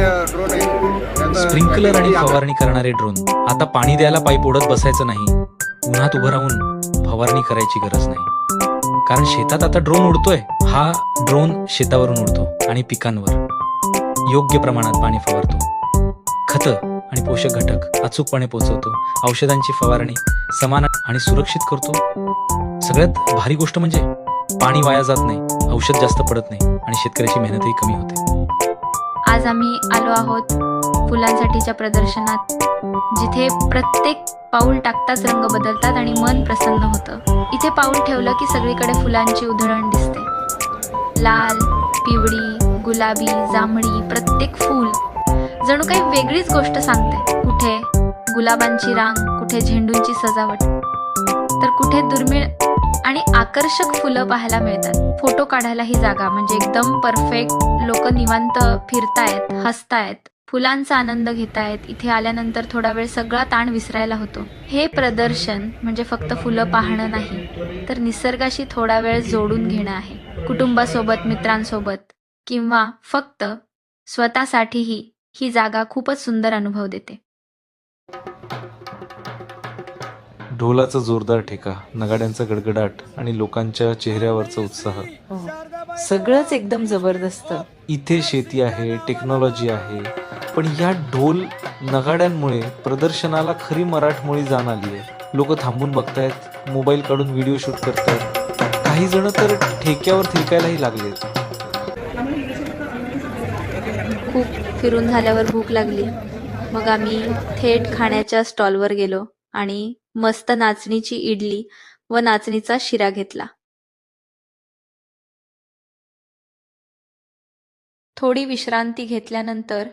Sprinkler आणि फवारणी करणारे ड्रोन. आता पाणी द्यायला पाईप ओढत बसायचं नाही, उन्हात उभं राहून फवारणी करायची गरज नाही. कारण शेतात आता ड्रोन उडतोय. हा ड्रोन शेतावरून उडतो आणि पिकांवर योग्य प्रमाणात पाणी फवारतो. खतं आणि पोषक घटक अचूकपणे पोहोचवतो. औषधांची फवारणी समान आणि सुरक्षित करतो. सगळ्यात भारी गोष्ट म्हणजे पाणी वाया जात नाही, औषध जास्त पडत नाही आणि शेतकऱ्याची मेहनतही कमी होते. आज आम्ही आलो आहोत फुलांसाठीच्या प्रदर्शनात, जिथे प्रत्येक पाऊल टाकताच रंग बदलतात आणि मन प्रसन्न होतं. इथे पाऊल ठेवलं की सगळीकडे फुलांची उधळण दिसते. लाल, पिवळी, गुलाबी, जांभळी प्रत्येक फूल जणू काही वेगळीच गोष्ट सांगते. कुठे गुलाबांची रांग, कुठे झेंडूंची सजावट, तर कुठे दुर्मिळ आणि आकर्षक फुलं पाहायला मिळतात. फोटो काढायला ही जागा म्हणजे एकदम परफेक्ट. लोक निवांत फिरतायत, हसतायत, फुलांचा आनंद घेतायत. इथे आल्यानंतर थोडा वेळ सगळा ताण विसरायला होतो. हे प्रदर्शन म्हणजे फक्त फुलं पाहणं नाही, तर निसर्गाशी थोडा वेळ जोडून घेणं आहे. कुटुंबासोबत, मित्रांसोबत किंवा फक्त स्वतःसाठीही ही जागा खूपच सुंदर अनुभव देते. ढोलाचा जोरदार ठेका, नगाड्यांचा गडगडाट आणि लोकांच्या चेहऱ्यावरचा उत्साह. सगळंच एकदम जबरदस्त. इथे शेती आहे, टेक्नॉलॉजी आहे, पण या ढोल नगाड्यांमुळे प्रदर्शनाला खरी मराठमोळी जाण आली आहे. लोक थांबून बघतायत, मोबाईल काढून व्हिडिओ शूट करतायत, काही जण तर ठेक्यावर थिरकायलाही लागलेत. खूप फिरून झाल्यावर भूक लागली. मग आम्ही थेट खाण्याच्या स्टॉलवर गेलो आणि मस्त नाचणीची इडली व नाचणीचा शिरा घेतला. थोडी विश्रांती घेतल्यानंतर